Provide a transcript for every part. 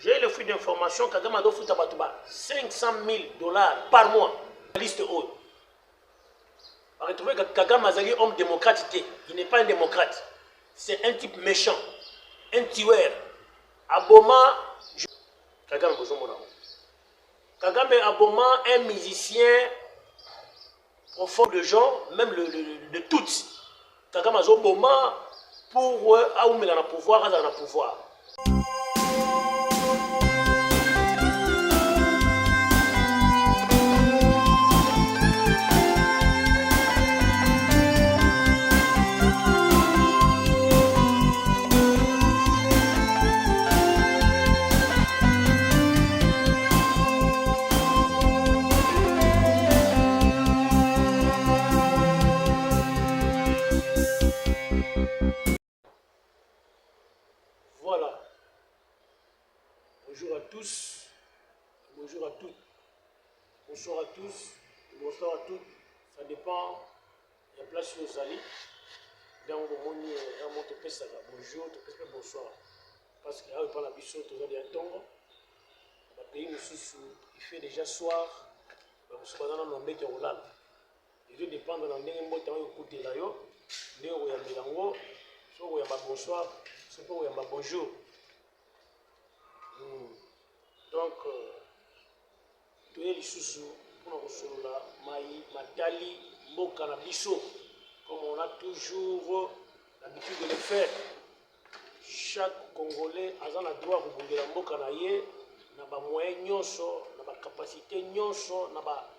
J'ai le fruit d'information Kagame doit foutre à 500 000 $ par mois. La liste haute. On va retrouver que Kagame est un homme démocrate. Il n'est pas un démocrate. C'est un type méchant, un tueur. Aboma, Kagame Aboma, un musicien profond de gens, même de toutes. Kagame Aboma pour Aoumela na pouvoir, Azana pouvoir. Voilà. Bonjour à tous, bonjour à toutes, bonsoir à tous, bonsoir à toutes. Ça dépend de la place où vous allez. Dans le monde, bonjour, bonsoir. Parce qu'il y a pas la biche, tout le temps. Le pays, il fait déjà soir. Je suis dans le monde qui est au lal. Il dépend de l'année où vous avez écouté là. Vous avez bonsoir, vous avez bonjour. Donc, tout est sous pour nous la maï, matali, mokanabiso, comme on a toujours l'habitude de le faire. Chaque Congolais a le droit de la mokanaye, n'a pas moyen nyonso, n'a pas capacité nyonso, n'a pas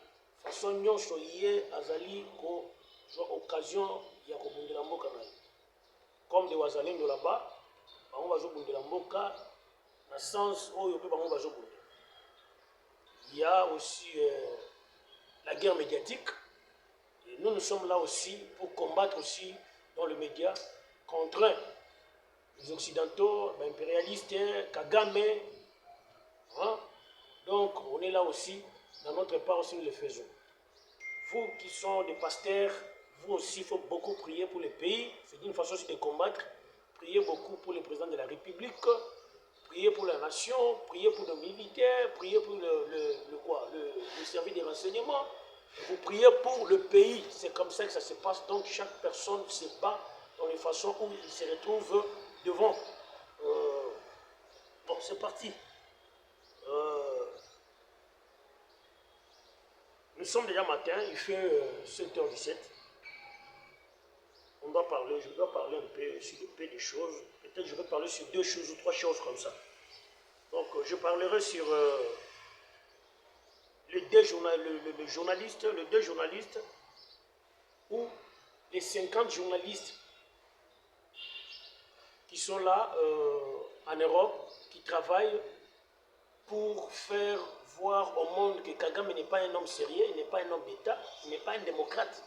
façon nyonso yé azali ko occasion ya ko bundela mokanaye. Comme des wazalendo là-bas, on va jouer bundela moka. Dans le sens où il y a aussi la guerre médiatique. Et nous sommes là aussi pour combattre aussi dans le média contre les Occidentaux, les impérialistes, Kagame. Hein? Donc on est là aussi, dans notre part aussi nous le faisons. Vous qui sont des pasteurs, vous aussi il faut beaucoup prier pour le pays. C'est une façon aussi de combattre. Priez beaucoup pour le président de la République. Priez pour la nation, priez pour nos militaires, priez pour le service des renseignements. Vous priez pour le pays. C'est comme ça que ça se passe. Donc chaque personne se bat dans les façons où il se retrouve devant. Bon, c'est parti. Nous sommes déjà matin, il fait 7h17. On doit parler, je dois parler un peu sur un peu de choses. Peut-être je vais parler sur 2 choses ou 3 choses comme ça. Donc je parlerai sur les deux journalistes ou les 50 journalistes qui sont là en Europe, qui travaillent pour faire voir au monde que Kagame n'est pas un homme sérieux, il n'est pas un homme d'État, il n'est pas un démocrate.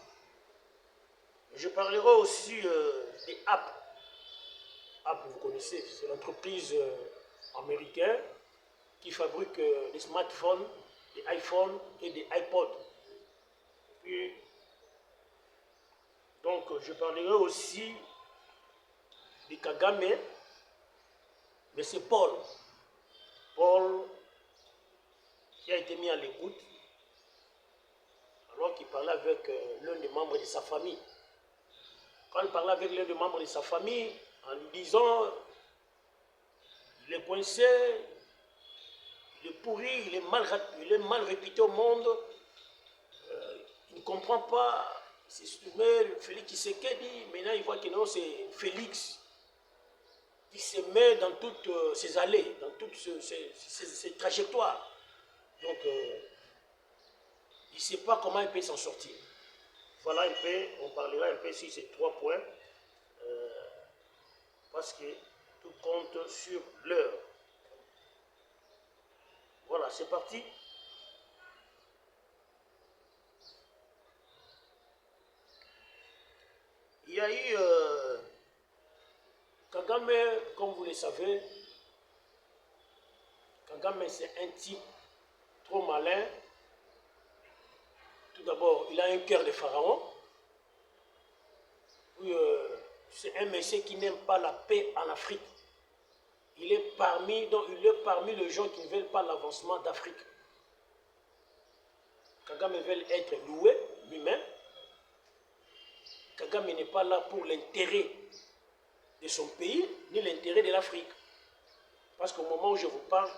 Je parlerai aussi des apps. Apple, vous connaissez, c'est l'entreprise américaine qui fabrique des smartphones, des iPhones et des iPods. Puis, donc, je parlerai aussi de Kagame, mais c'est Paul. Paul qui a été mis à l'écoute alors qu'il parlait avec l'un des membres de sa famille. Quand il parlait avec l'un des membres de sa famille, en lui disant il est coincé, il est pourri, il est mal réputé au monde, il ne comprend pas, c'est Félix Tshisekedi, maintenant il voit que non, c'est Félix qui se met dans toutes ses allées, dans toutes ses trajectoires. Donc, il ne sait pas comment il peut s'en sortir. Voilà un peu, on parlera un peu sur ces 3 points, parce que tout compte sur l'heure. Voilà, c'est parti. Il y a eu Kagame, comme vous le savez, Kagame c'est un type trop malin. Tout d'abord, il a un cœur de pharaon. C'est un monsieur qui n'aime pas la paix en Afrique. il est parmi les gens qui ne veulent pas l'avancement d'Afrique. Kagame veut être loué lui-même. Kagame n'est pas là pour l'intérêt de son pays, ni l'intérêt de l'Afrique. Parce qu'au moment où je vous parle,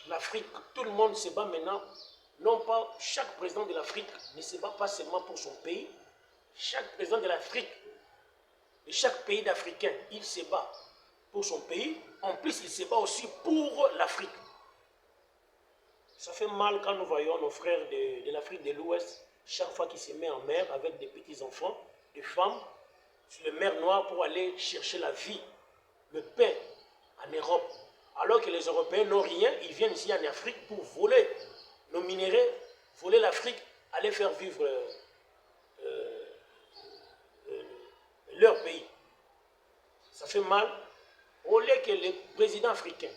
l'Afrique, tout le monde se bat maintenant. Non pas, chaque président de l'Afrique ne se bat pas seulement pour son pays. Chaque président de l'Afrique, de chaque pays d'Africain, il se bat pour son pays. En plus, il se bat aussi pour l'Afrique. Ça fait mal quand nous voyons nos frères de l'Afrique de l'Ouest, chaque fois qu'ils se mettent en mer avec des petits-enfants, des femmes, sur les mers Noires pour aller chercher la vie, le pain en Europe. Alors que les Européens n'ont rien, ils viennent ici en Afrique pour voler nos minéraux, voler l'Afrique, aller faire vivre leur pays. Ça fait mal. Au lieu que les présidents africains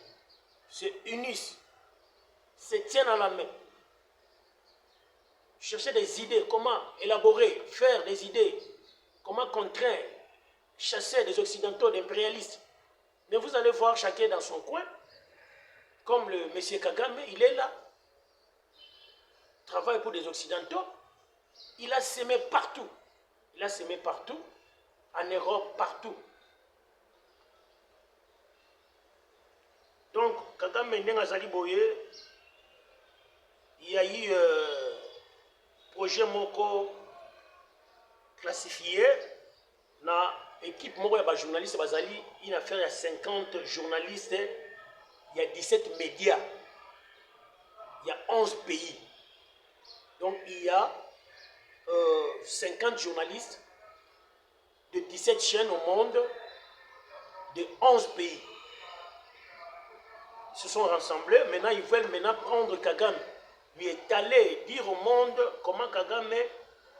se unissent, se tiennent à la main, chercher des idées, comment élaborer, faire des idées, comment contraindre, chasser des occidentaux, d'impérialistes. Mais vous allez voir chacun dans son coin, comme le monsieur Kagame, il est là, travaille pour des occidentaux, il a semé partout. Il a semé partout, en Europe, partout. Donc, Kagame Ndengazali Boye, il y a eu projet Moko classifié, na équipe Moko de journalistes, il a fait 50 journalistes, il y a 17 médias, il y a 11 pays. Donc, il y a 50 journalistes de 17 chaînes au monde, de 11 pays. Ils se sont rassemblés, maintenant ils veulent prendre Kagame, lui étaler, dire au monde comment Kagame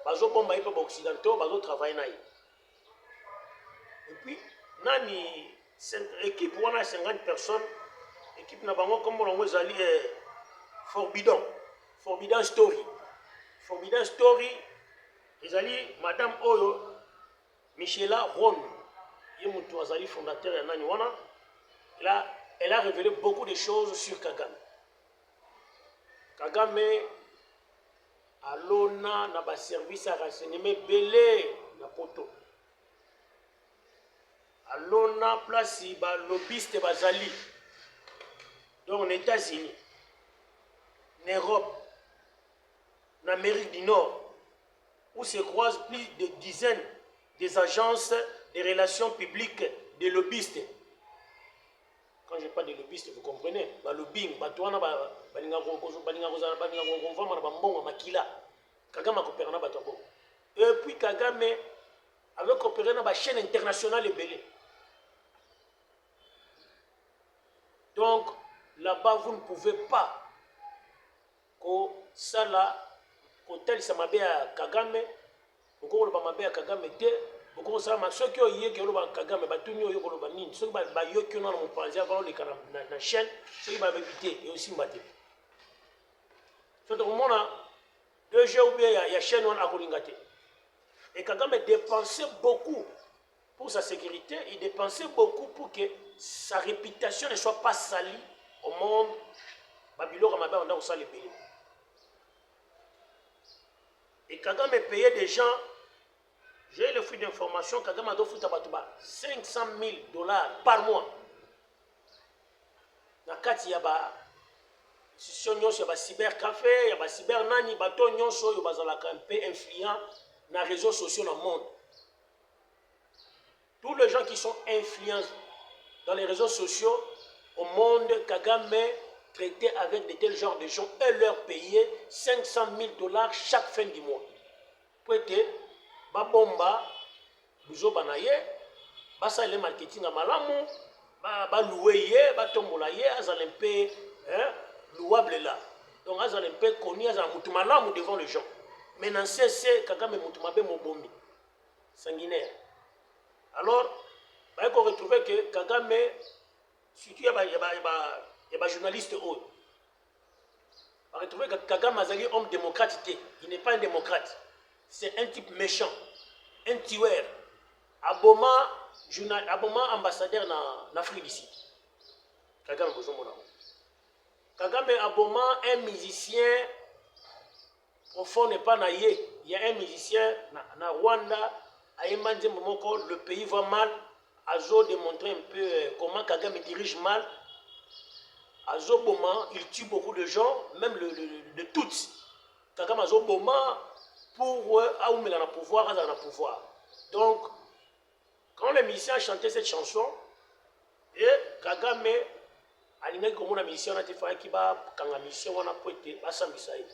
bazo bomba ipa occidentaux, bazo travailler naï. Et puis, nani équipe on a 50 personnes, équipe na bango comme on voit zali Forbidden Story. Forbidden Story, ezali Madame Oyo Michela Ron, yemutu azali fondateur ya nani wana. Là, elle a révélé beaucoup de choses sur Kagame. Kagame alona na ba service à renseignement belé na poto. Alona place ba lobbyiste bazali. Donc aux États-Unis, en Europe, en Amérique du Nord, où se croisent plus de dizaines des agences de relations publiques de lobbyistes. Quand je parle de lobbyistes, vous comprenez, le lobbying, et puis Kagame avait coopéré dans la chaîne internationale belé. Donc là-bas, vous ne pouvez pas que ça là, tel ça m'a à Kagame, ou qu'on va m'aber à Kagame, beaucoup ça m'a ceux qui ont eu que Kagame batuni au yoko banin ceux qui ba yoki na mon panzia va le kana na chaîne ceux qui ba éviter et aussi mbaté so donc mona deux jours bien il y a chaîne on a kolingate et Kagame dépensait beaucoup pour sa sécurité, il dépensait beaucoup pour que sa réputation ne soit pas salie au monde Babylone Ramaba on a aussi les pays. Et Kagame payait des gens. J'ai le fruit d'information, Kagame a donné 500 000 $ par mois. Dans le cas, il y a des cybercafé, il y a des cybernani, il y a un peu influents dans les réseaux sociaux dans le monde. Tous les gens qui sont influents dans les réseaux sociaux au monde, Kagame traitait avec de tels genres de gens et leur payait 500 000 $ chaque fin du mois. Pour être bomba buzo banaye basa le marketing à malamu ba louer ba tombola ye azalempe louable là donc azalempe koni azal mutu malamu devant les gens maintenant c'est Kagame mutu mabe mobombi sanguinaire. Alors ba ko retrouver que Kagame surtout y a journaliste haut ba retrouver que Kagame azali homme démocrate, il n'est pas un démocrate, c'est un type méchant, un tueur, aboma ambassadeur en Afrique du Sud. Kagame bozomona. Kagame aboma un musicien profond n'est pas naïe. Il y a un musicien na Rwanda, à Moko, le pays va mal. Azo démontrer un peu comment Kagame dirige mal. Azo Boma, il tue beaucoup de gens, même de toutes. Kagame Azo Boma, pour Aoumela na pouvoir, Aza na pouvoir. Donc, quand les musiciens chantaient cette chanson, et Kagame, alinga comme on a musicien, on a fait qui va, quand la mission, on a pointé, Bassam Bissaï.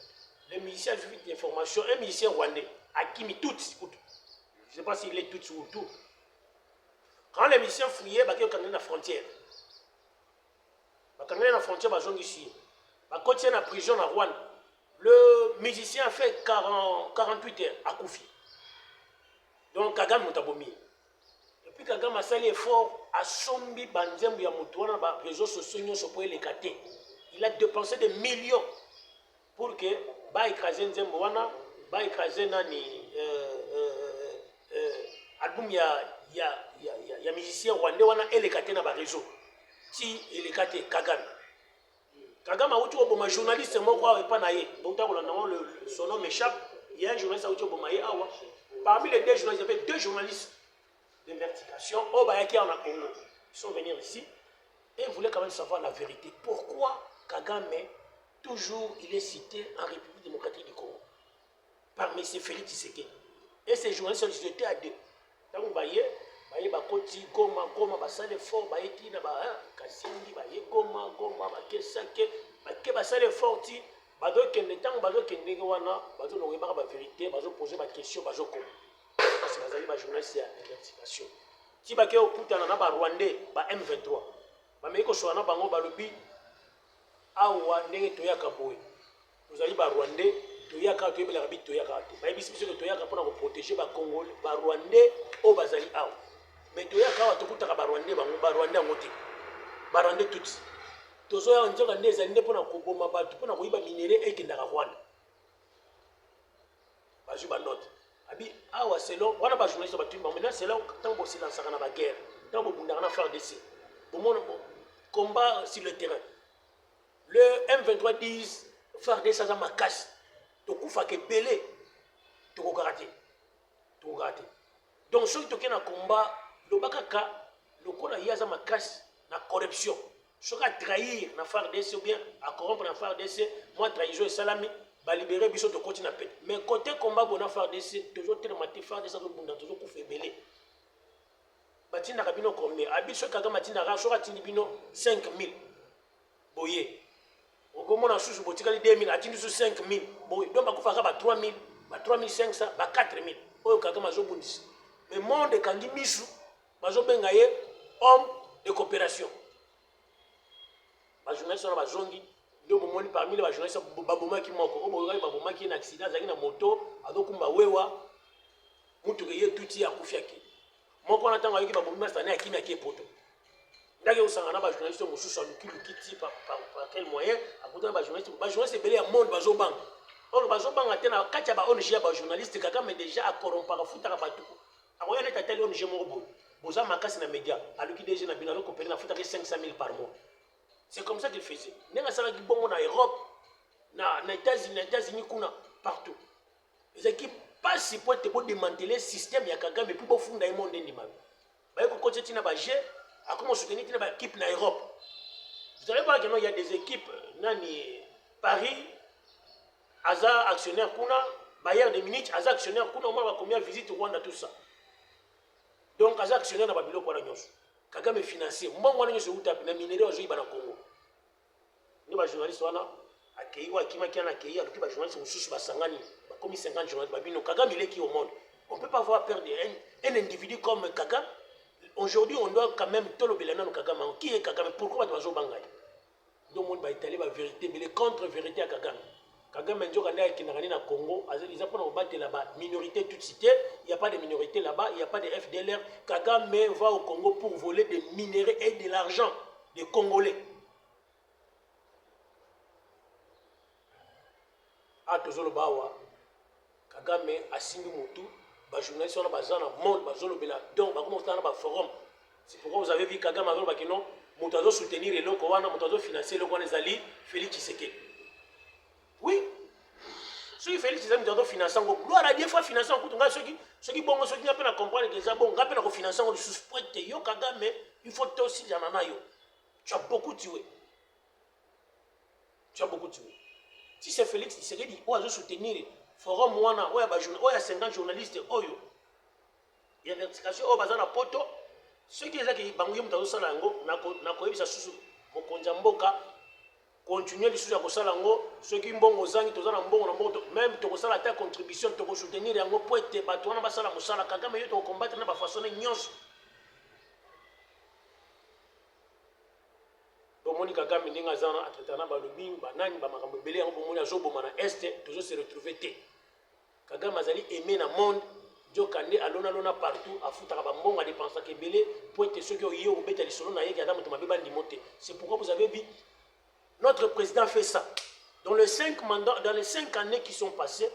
Les musiciens vivent d'informations, un musicien rwandais, Akimi Tutsi, je ne sais pas s'il est Tutsi ou tout. Quand les musiciens fouillaient, ils ont la frontière. Ils ont la frontière, ils ont ici. Ils ont en prison à Rwanda. Le musicien a fait 48 heures à Koufi. Donc Kagame Moutabomi. Et puis Kagame a sali effort à Sombi Banzembu Yamutouana, les réseaux sociaux sont pour les cater. Il a dépensé des millions pour que ba écraser Nzemboana, ba écraser nani album ya musicien rwandais wana elekate na ba réseau. Ti elekate Kagame. Kagame a outi oboma journaliste moko et pas naé. Donc son nom m'échappe. Il y a un journaliste a outi oboma awa. Parmi les deux journalistes, il y avait deux journalistes d'investigation au Bayaki en Congo. Ils sont venus ici et voulaient quand même savoir la vérité. Pourquoi Kagame toujours il est cité en République démocratique du Congo par M. Félix Tshisekedi. Et ces journalistes ils étaient à deux. Donc baye bakoti goma basale fort baeti na ba kasengi baye goma bakesake basale fort ti bazo kende tango bazo kende wana bazo nongeba ba vérité bazo poser ba question bazo ko parce que bazali ba journaliste ya investigation ti bake okutana na ba Rwandais ba M23 ba meko so na bango balobi awa ndenge toyaka boye tozali ba Rwandais toyaka toyebela bi toyaka te bayebisi biso que toyaka mpona koprotéger ba Congolais ba Rwandais o bazali awa mais toyaka awa tokutaka ba Rwandais bango ba Rwandais yango te ba Rwandais tuti tozoya nzoka nde ezali nde mpona koboma bato mpona koyiba minere ekendaka Rwanda bazwi banote abi awa selon wana ba journaliste batuni bango maintenant selon ntango bosilansaka na baguerre ntango bobundaka na FARDC bomona combat sur le terrain le M23 disent FARDC aza makasi tokufaka ebele tokokaka te donc soki tokei na combat loba kaka lokola ye aza makasi na corruption soki atrahir na FARDC ou bien acorrompre na FARDC mwa trahison esalami balibere biso tokoti na pete mais côté combat bona FARDC tozotelema te FARDC azobunda tozokufa ebele batindaka bino combien abi soki Kagame atindaka soki atindi bino 5000 boye okomona susu botikali 2000 atindi su 5000 boye donc bakufaka ba 3000 ba 3500 ba 4000 oyo Kagame azobundisa mais monde ekangi misu bazobenga ye homme de coopération bajournaliste wana bazongi nde bomoni parmi les bajournaliste babomaki moko oyo boyokai babomaki ye na accident azalaki na moto azokumba wewa mutuka ye tuti akufiaki moko wana ntango ayoki babomi masane akimi aki epoto ndaki osanga na bajournaliste mosusu alukiluki ti par quel moyen akutana bajournaliste ebele ya monde bazobanga oyo bazobanga te na kati ya ba ONG ya bajournaliste Kagame déjà akorompaka futaka bato akoya neti atali ONG moko boye boza makasi na média aluki DG na bino alokopele na futaki 500 000 par mois. C'est comme ça qu'il faisait. N'est-ce pas ça qui bon en Europe, na États-Unis, partout. Les équipes passent pour démanteler le système ya Kagame mais pour fonder le monde ndima. Ba ko côté tina ba G, a comment soutenir tina ba équipe na Europe. Vous savez pas que non il y a des équipes nani Paris Aza actionnaire kuna, Bayern de Munich Aza actionnaire kuna, on va combien visite Rwanda tout ça. Donc Aza actionnaire na babilo kwa nyonso. Kagame financier, mbongo wana nyonso utapi na minere ozo iba na Congo. Ni ba journaliste wana akeiwa kimaki na akei aluki ba journaliste mususu basangani ba komi 50 journalistes babino Kagame il est qui au monde. On peut pas voir perdre un individu comme Kagame. Aujourd'hui on doit quand même tolobela na Kagame. Qui est Kagame? Pourquoi bazo bangai? Donc monde ba étaler ba vérité mais les contre-vérité à Kagame. Kagame njoka ndai kinakani na Congo, ils apprennent à battre là-bas minorité toute cité, il n'y a pas de minorité là-bas, il n'y a pas de FDLR. Kagame va au Congo pour voler des minéraux et de l'argent des Congolais. Ah, tozolo bawa. Kagame a signé Moutou, les journalistes sont dans le monde, donc bah, comment on a un forum. C'est pourquoi vous avez vu Kagame avec le non, moto azo soutenir eloko wana moto azo financer eloko wana ezali Félix Tshisekedi. Oui, soki Félix Tshisekedi moto azo financer ngo gloire à Dieu fois financer kutu nga soki bongo soki nga pe na comprendre que ça bon nga pe na ko financer ngo lisusu po ete yo Kagame il faut te aussi jana na yo. Tu as beaucoup tué. Tu as beaucoup tué. Si c'est Félix Tshisekedi ou azo soutenir forum wana oya ba journal oya 50 journalistes oyo ya vertification oyo baza na poto soki ezaki bango yo moto azosala yango na koyebisa susu mokonzi ya mboka continuer lisusu ya kosala yango soki mbongo ozangi toza na mbongo na mbongo même tokosala ta contribution tokosoutenir yango po ete bato wana basala mosala Kagame yo tokokombattre na bafasone nyonso. Bomoni Kagame ndenge aza na atraitana na balobi banani bamakambo ebele yango bomoni azoboma na este tozo se retrouver te. Kagame azali aimé na monde Jokande alona partout afutaka bambongo a dépensaka ebele po ete soki oye obeta lisolo na ye ata moto mabe bandimo te. C'est pourquoi vous avez vu notre président fait ça. Dans les 5 années qui sont passées,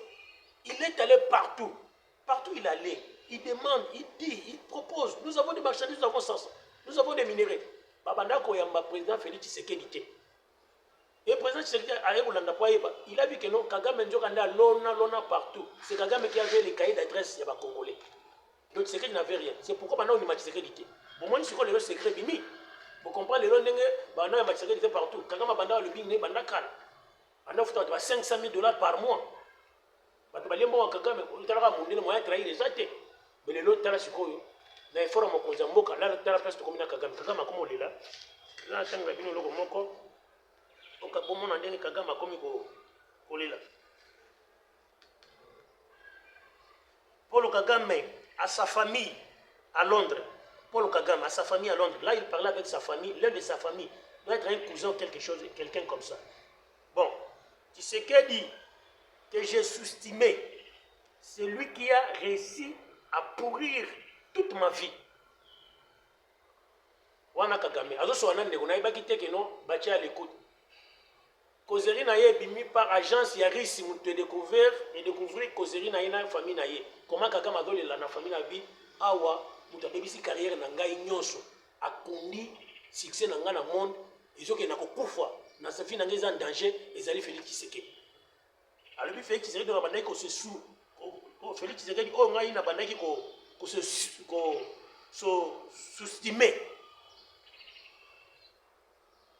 il est allé partout. Partout il allait. Il demande, il dit, il propose. Nous avons des marchandises, nous avons ça. Nous avons des minéraux. Babanda Koyamba, président Félix Tshisekedi. Et le président Tshisekedi il a vu que non, Kagame Ndjokanda lona partout. C'est Kagame qui avait les cahiers d'adresse des Congolais. Donc Tshisekedi n'avait rien. C'est pourquoi maintenant on est Tshisekedi. Bon, moi, je suis le secret bimi. Vous comprenez, les gens qui Tshisekedi partout. Kagame Banda le bing, Banda Kal. On a 500 000 $ par mois. Kagame, on a trahi les athées. Mais les autres, c'est quoi? Na effort mo konza mboka la tala place to komina Kagame komo lela la tanga bino loko moko oka bomona ndenge Kagame komi ko lela. Paul Kagame à sa famille à Londres. Paul Kagame à sa famille à Londres. Là il parlait avec sa famille, l'un de sa famille doit être un cousin quelque chose, quelqu'un comme ça. Bon, tu sais qu'elle dit que j'ai sous-estimé, c'est lui qui a réussi à pourrir toute ma vie. Wana Kagame azo so wana ndeko na ibaki teke no bacha à l'écoute. Kozeri na ye bimi par agence ya risque mutu découvrir Kozeri na ye na famille na ye. Comment Kagame adole la na famille na vie awa mutu abebisi carrière na ngai nyonso akundi succès na nga na monde ezoke na kokufa na sa vie na ngai en danger ezali Félix Tshisekedi. Alors bi Félix Tshisekedi na bandaki ko se sous Félix Tshisekedi o ngai na bandaki ko sous-estimé.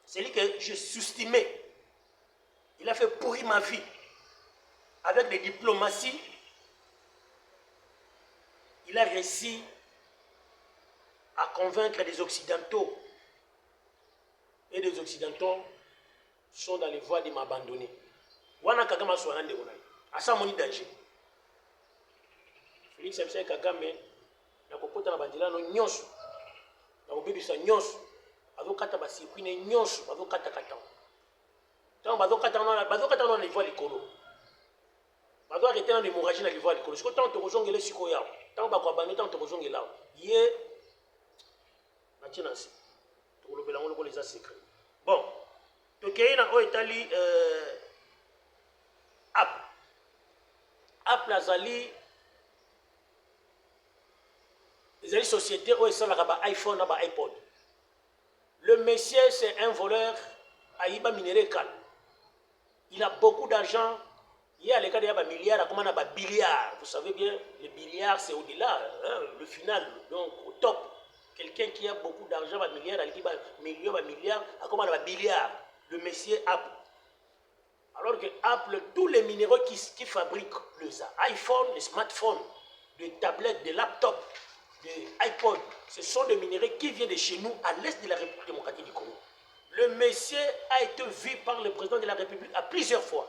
C'est lui que je sous-estimais. Il a fait pourrir ma vie. Avec des diplomaties, il a réussi à convaincre les Occidentaux. Et les Occidentaux sont dans les voies de m'abandonner. Wana Kagame soit un de mon à ça mon danger. Félix Kagame na kokota na bandila no nyonso na kobebisa nyonso azokata basirkuit ne nyonso bazokata tant bazokata na niveau likolo bazo arrêter na hémorragie na niveau likolo siko tant tokozongela siko yao tant bakwa bano tant tokozongela ye na chinasi tokolobela ngolo les secret. Bon tokei na o etali app lazali les sociétés où ils sont là, iPhone, iPod. Le monsieur, c'est un voleur à Iba Minérécal. Il a beaucoup d'argent. Il y a les cas de milliards, comment on a billiard. Vous savez bien, le billiard, c'est au-delà, hein, le final, donc au top. Quelqu'un qui a beaucoup d'argent, milliard, il dit milliard, comment on a billiard. Le monsieur Apple. Alors que Apple, tous les minéraux qui fabriquent les iPhones, les smartphones, les tablettes, des laptops, des iPod, ce sont des minéraux qui viennent de chez nous à l'est de la République démocratique du Congo. Le monsieur a été vu par le président de la République à plusieurs fois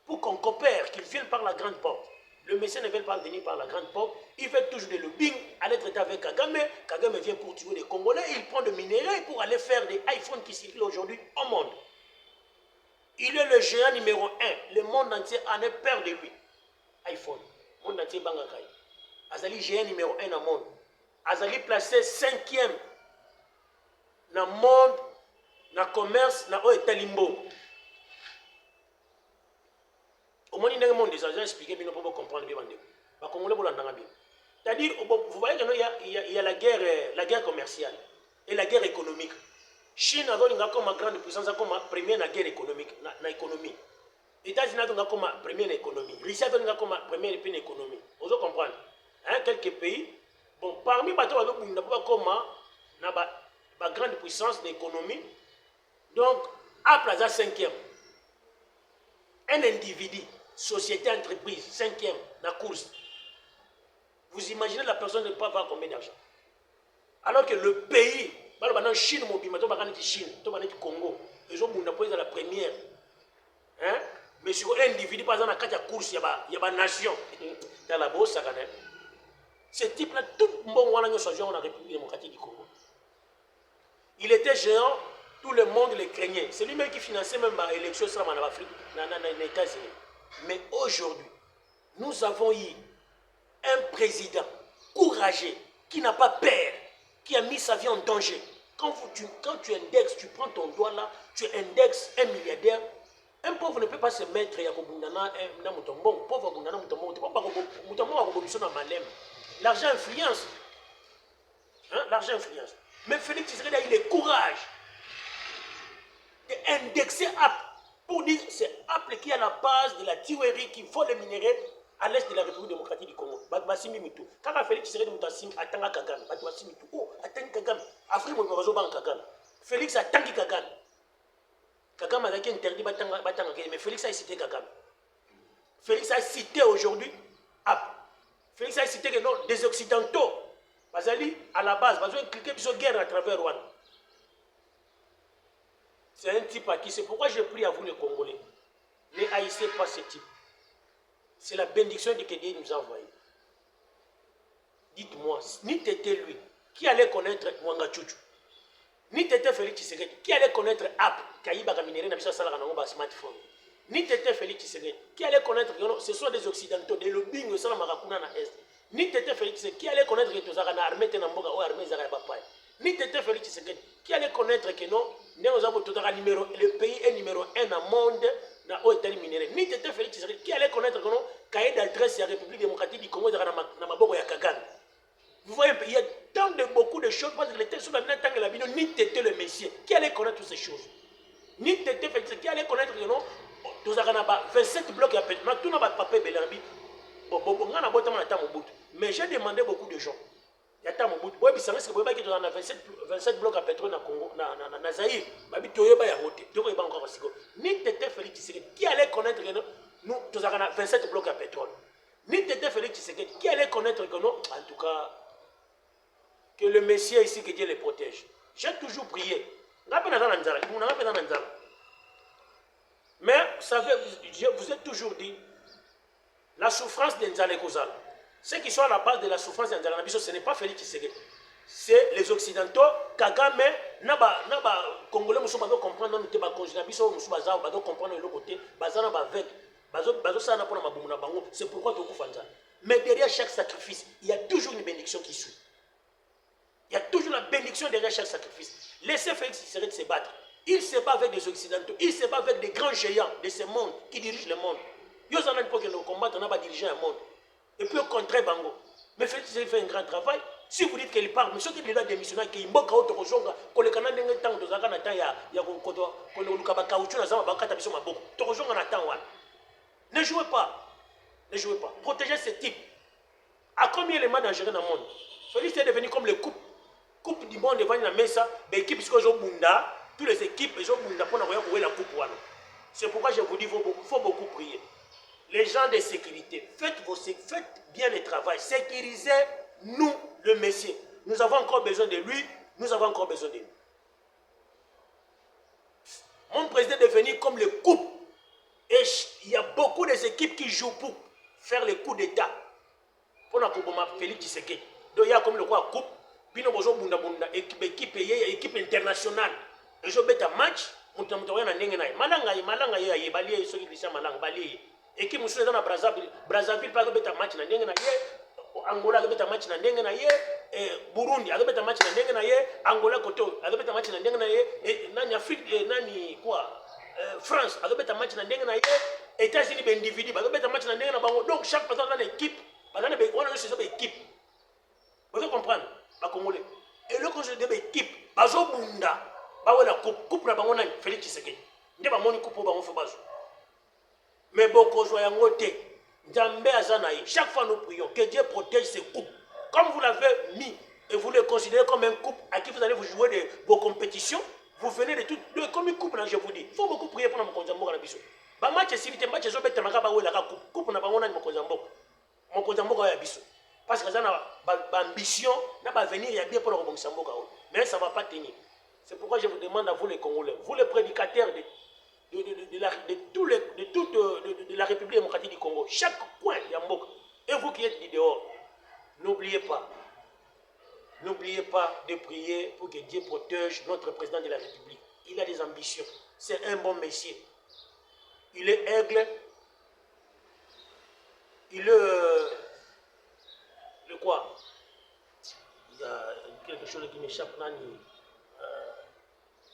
pour qu'on coopère, qu'il vienne par la grande porte. Le monsieur ne veut pas venir par la grande porte, il fait toujours des lobbying, aller traiter avec Kagame. Kagame vient pour tuer les Congolais, il prend des minéraux pour aller faire des iPhones qui circulent aujourd'hui au monde. Il est le géant numéro 1, le monde entier en est peur de lui. iPhone, le monde entier bangakai. Azali géant numéro 1 dans le monde. Azali placé 5e dans le monde, dans le commerce, dans le limbo. Au moins, il y a un monde des agents expliqués pour comprendre bien. C'est-à-dire, vous voyez qu'il y a la guerre commerciale et la guerre économique. Chine a comme grande puissance, comme première na guerre économique, na économie. États-Unis a comme première économie. Russie a comme première économie. Vous comprenez? Hein, quelques pays. Bon, parmi les bateaux, il n'y a pas comme na grande puissance d'économie. Donc, à Plaza 5e, un individu, société, entreprise, 5e, la course. Vous imaginez la personne ne peut pas avoir combien d'argent? Alors que le pays, maintenant Chine, Chine, Congo, ils ont la première. Hein? Mais sur un individu, par exemple, quand il y a course, il y a une nation. Dans la bourse, ce type-là, tout le monde a la République démocratique du Congo. Il était géant, tout le monde le craignait. C'est lui-même qui finançait même l'élection en Afrique, dans les États-Unis. Mais aujourd'hui, nous avons eu un président courageux, qui n'a pas peur, qui a mis sa vie en danger. Quand tu indexes, tu prends ton doigt là, tu indexes un milliardaire, un pauvre ne peut pas se mettre à pauvre l'argent influence. Hein? L'argent influence. Mais Félix Tshisekedi a eu le courage d'indexer Apple pour dire que c'est Apple qui est à la base de la tuerie qui vole les minéraux à l'est de la République démocratique du Congo. Quand Félix Tshisekedi attend Kagame, Kagame, Afrique Kagame. Félix attend Kagame. Kagame a été interdit, mais Félix a cité Kagame. Félix a cité aujourd'hui Apple. Félix a cité que non, des Occidentaux, à la base, ils ont cliqué sur guerre à travers Rwanda. C'est un type à qui, c'est pourquoi je prie à vous les Congolais, ne haïssez pas ce type. C'est la bénédiction de Dieu nous a envoyé. Dites-moi, ni t'étais lui, qui allait connaître Mwanga Tchouchou, ni t'étais Félix Tshisekedi, qui allait connaître Apple, Kaïba Minéré, Nabissa Salaka Nangoba smartphone, ni t'étais Félix Tshisekedi, qui allait connaître que ce sont des Occidentaux, des lobbying, ça Marakuna na Est, ni t'étais Félix Tshisekedi, qui allait connaître que tu as une armée Tenamboga ou armée Zarabapay, ni t'étais Félix Tshisekedi, qui allait connaître que non, le pays est numéro 1 dans le monde, dans l'État minéré, ni t'étais Félix Tshisekedi, qui allait connaître que non, cahier d'adresse de la République démocratique du Congo dans Maboko ya Kagame. Vous voyez, il y a tant de beaucoup de choses, parce que les textes sont dans la vie, ni t'étais le Messie, qui allait connaître toutes ces choses. Ni t'étais Félix Tshisekedi, qui allait connaître que non, tous les 27 blocs à pétrole, tout n'a pas papé Belambi, mais j'ai demandé beaucoup de gens. Il y a tant de gens. Oui, ça reste que vous avez 27 blocs à pétrole dans Congo, dans Zaïre. Ni t'étais Félix Tshisekedi, qui allait connaître que nous, tous avons 27 blocs à pétrole. Ni t'étais Félix Tshisekedi, qui allait connaître que non, en tout cas, que le Messie ici, que Dieu les protège. J'ai toujours prié. Mais vous savez, je vous ai toujours dit, la souffrance d'Nzale Kozal, ceux qui sont à la base de la souffrance d'Nzale, ce n'est pas Félix Tshisekedi. C'est les Occidentaux, Kagame, Naba Congolais, nous doivent comprendre, nous devons comprendre le côté, c'est pourquoi tu fais ça. Mais derrière chaque sacrifice, il y a toujours une bénédiction qui suit. Il y a toujours la bénédiction derrière chaque sacrifice. Laissez Félix Tshisekedi se battre. Il se bat avec des Occidentaux, il se bat avec des grands géants de ce monde qui dirigent le monde. Ils ont un peu que nous combattons, on va diriger un monde. Et puis au contraire, Bango. Mais Félix Tshisekedi fait un grand travail. Si vous dites qu'il parle, mais ceux qui doivent démissionner, qui sont en train de se faire, que les Canadiens ont temps de se faire, ne jouez pas. Ne jouez pas. Protégez ce type. À combien il est mal dangereux dans le monde? Félix est devenu comme le coupe du monde devant la mesa, l'équipe qui ont bunda, toutes les équipes ils ont bunda pour avoir la coupe. C'est pourquoi je vous dis qu'il faut beaucoup prier. Les gens de sécurité, faites bien le travail. Sécurisez-nous le Messie. Nous avons encore besoin de lui. Nous avons encore besoin de lui. Mon président est devenu comme le coupe. Et il y a beaucoup d'équipes qui jouent pour faire les coups d'État. Pour la coupe, Félix Tshisekedi. Donc il y a comme le roi coupe. Puis nous avons équipe internationale. Et je vais un match. Équipe musulmane na Brazzaville pas beta match na ndenge na ye, Angola beta match na ndenge na ye, Burundi beta match na ndenge na ye, Angola koto beta match na ndenge na ye, nani Afrique nani quoi, France beta match na ndenge na ye, États-Unis ben individu beta match na ndenge na bango. Donc chaque personne dans l'équipe, on a une équipe. Vous comprenez? Ba Congolais. Et le conseil de l'équipe, bazo bunda. Bawe la coupe na bango na Félix Tshisekedi. Nde ba moni coupe bango fo bazo. Mais beaucoup de gens chaque fois nous prions que Dieu protège ces coupes. Comme vous l'avez mis et vous le considérez comme un couple à qui vous allez vous jouer vos compétitions, vous venez de tout, comme une couple, je vous dis. Il faut beaucoup prier pour nous konzamboka na biso. Ba match si vite match zo beta makaba we la coupe na bango na konzamboka. Mon konzamboka ya biso. Parce que ça na ba ambition na ba venir ya bien pour le konzamboka. Mais ça va pas tenir. C'est pourquoi je vous demande à vous les Congolais, vous les prédicateurs de la République démocratique du Congo, chaque coin Yambok, et vous qui êtes dehors, n'oubliez pas de prier pour que Dieu protège notre président de la République. Il a des ambitions, c'est un bon monsieur. Il est aigle, il est le quoi? Il y a quelque chose qui m'échappe,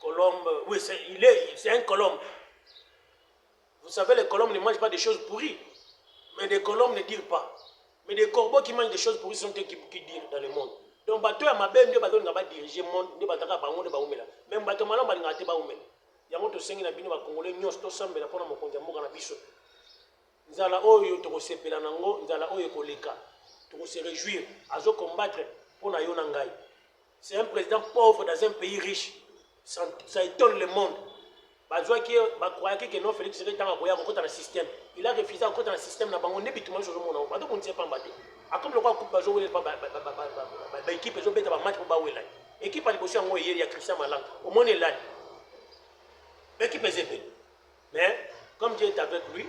colombe, oui, c'est un colombe. Vous savez, les colombes ne mangent pas des choses pourries. Mais des colombes ne dirent pas. Mais des corbeaux qui mangent des choses pourries sont eux qui dirent dans le monde. Donc, bateau à ma belle, ne va pas diriger le monde, ne va pas diriger. Même bateau malin, ne va pas diriger. Yamoto sengi na bino ba Congolais nyos to sambela pona mokonza mboka na biso. Nzala oyo to kosepela nango, nzala oyo koleka. To se réjouir, azo combattre pona yo na ngai. C'est un président pauvre dans un pays riche. Ça étonne le monde. Que non Félix Tshisekedi tanga koya kokota na système. Il a refusé à kokota na système na bango nebitumana zo mona. Ba to bonse pa mbate. Comme le quoi coupe bazo wele pa équipe zo beta ba match pour ba wela. Équipe ali bosi ngo yeri ya Christian Malanga. Au moins est là. L'équipe est belle. Mais comme Dieu est avec lui,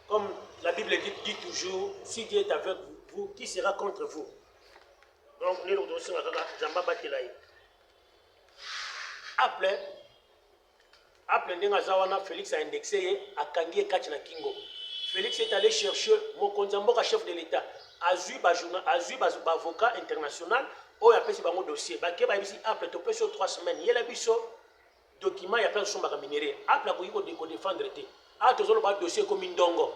comme la Bible dit toujours, si Dieu est avec vous, qui sera contre vous? Donc nous nous donnons Jamba Batilaï. Après Ndengazawana, Félix a indexé à Kangi Kachina Kingo. Félix est allé chercher mon Konzamboka chef de l'État. Azui avocat international. Oh, il a fait ce dossier. Baké ba ici après topé sur 3 semaines. Il y a biso document il a plein son baga minéré. Après la ko défendre té. Ah tozolo ba dossier comme Ndongo.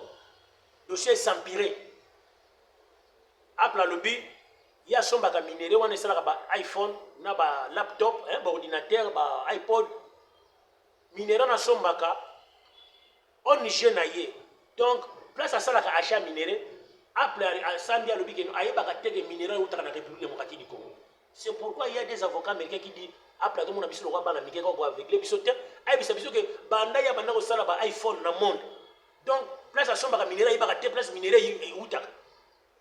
Dossier s'empirer. Après le but il y a son baga minéré on est ça ba iPhone, na ba laptop, ba ordinateur, ba iPod. Minéraux na sombaka on jenaye donc place à ça la achat minéraux après à Sambia le big aye baka tege minéraux dans la République démocratique du Congo. C'est pourquoi il y a des avocats américains qui disent après tout le monde a biso le roi bana mike ko avec les bisote ay biso que banda ya banda ko sala ba iPhone na monde donc place à sombaka minéraux y baka te place minéraux utaka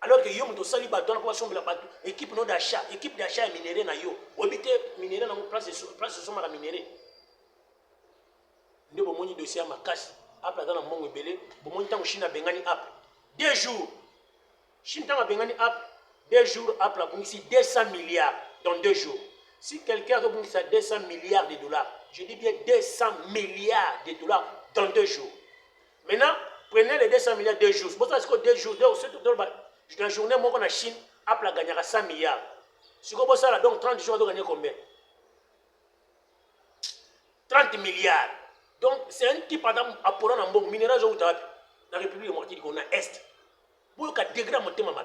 alors que yo mto sali ba don ko sombela ba équipe non d'achat équipe d'achat minéraux na yo obité minéraux na place sombaka minéraux. Nous avons un dossier à Makasi. Après, dans le monde belé, nous avons Chine à Bengani après. 2 jours. Chine à Bengani après. 2 jours après, nous avons 200 milliards dans 2 jours. Si quelqu'un a 200 milliards de dollars, je dis bien 200 milliards de dollars dans 2 jours. Maintenant, prenez les 200 milliards 2 jours. C'est pour ça que 2 jours, dans la journée, moi, en Chine, après, gagnera 100 milliards. Si vous avez ça, donc 30 jours, vous gagnez combien? 30 milliards. Donc, c'est un type d'apportant en bon minéral dans la République démocratique qu'on a Est. Pour le cas degré mon thème à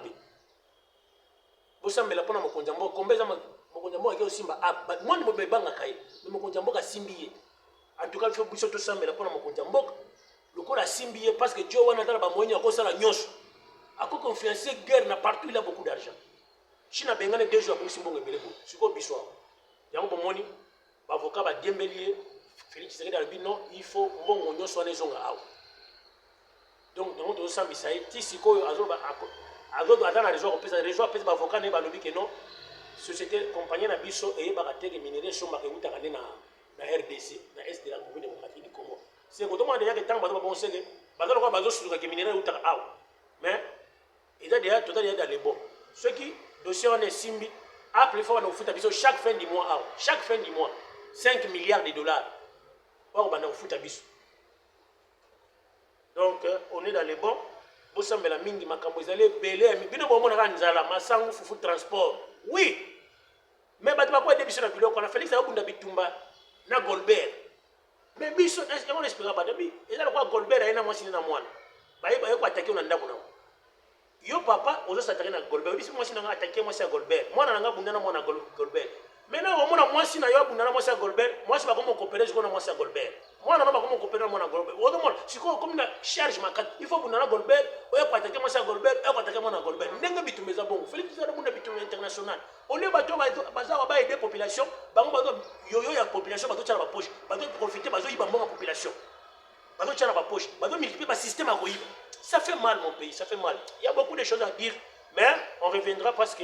vous savez, la pona mokonjambo, combien de mokonjambo qui est aussi moi, je me banga kaye, mais mokonjambo a simbié. En tout cas, il faut que vous sachiez la pona mokonjambo, le coup a simbié parce que Dieu a dans la moyenne à cause de la nyos. À cause confiance, guerre n'a partout, il a beaucoup d'argent. Chine a bengane 2 jours pour Simbo et Belebo. C'est quoi bissoir? Il y a un bon moni, l'avocat va démêler. Félix Tshisekedi a dit non, il faut bon on soit les zonga. Donc dans notre sens ça est si quoi azo dans la région pèse avocat ne ba lobi que non société compagnie na biso et ba tege minéraux sont ba kuta kana na RDC na Est de la République démocratique du Congo. C'est que demande déjà que tant ba bon c'est que ba ko ba zo sur que minéraux uta mais il a déjà tout dans les bons. Ceux qui dossier on est simbi après il faut on futa biso chaque fin du mois chaque fin du mois 5 milliards de dollars. Donc, on est dans les bons. Vous savez, la mingi makambo ezali belé mi bino bomona ka nzala masangu fufu transport. Oui. Mais batu bakwa de biso na biloko na Félix abunda bitumba na Golbert. Mais biso on espère pas de bi. Ezali kwa Golbert ayina mwasi na mwana. Baye ko attaquer na ndako na. Yo papa ozo s'attaquer na Golbert. Biso mwasi na attaquer mwasi ya Golbert. Mwana nga bunda na mwana Golbert. Maintenant, on a moi si na yo abundana moi c'est Golbert, moi c'est pas comment coopérer je connais moi c'est Golbert. Moi na pas comment coopérer moi na Golbert. Au moins, si comme na charge ma carte, il faut abundana Golbert, ou ya attaquer moi c'est Golbert, ou attaquer moi na Golbert. Nenga bitumeza bon, Félix ça na bitum international. Au lieu bato baza ba aider population, bango bato yo ya population bato tchala ba poche, bato profiter bato yi bango population. Bato tchala ba poche, bato multiplier ba système à koyiba. Ça fait mal mon pays, ça fait mal. Il y a beaucoup de choses à dire, mais on reviendra parce que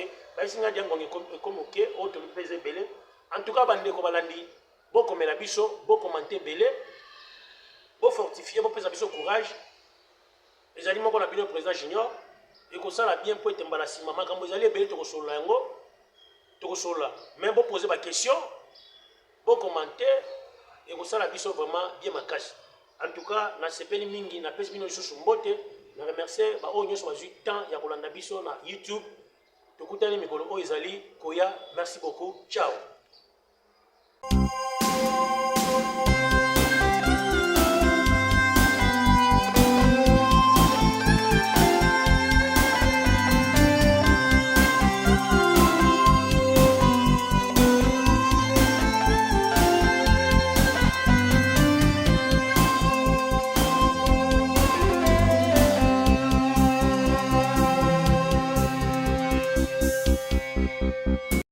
comme ok, autre plaisir belé. En tout cas, bandeko balandi, bon comme la biso, bon commenter belé, bon fortifier, bon peser biso courage. Les aliments qu'on a bien au président junior, et que ça l'a bien pour être embarrassé. Maman, quand vous allez belé, tu reçois là. Mais bon poser ma question, bon commenter, et que ça l'a biso vraiment bien ma cache. En tout cas, na sepeli mingi, na pesi bino sous mbote, na remercier ba o nyoso ba 8 ans ya kolanda biso na YouTube. Tokutani mikolo o ezali koya. Merci beaucoup. Ciao.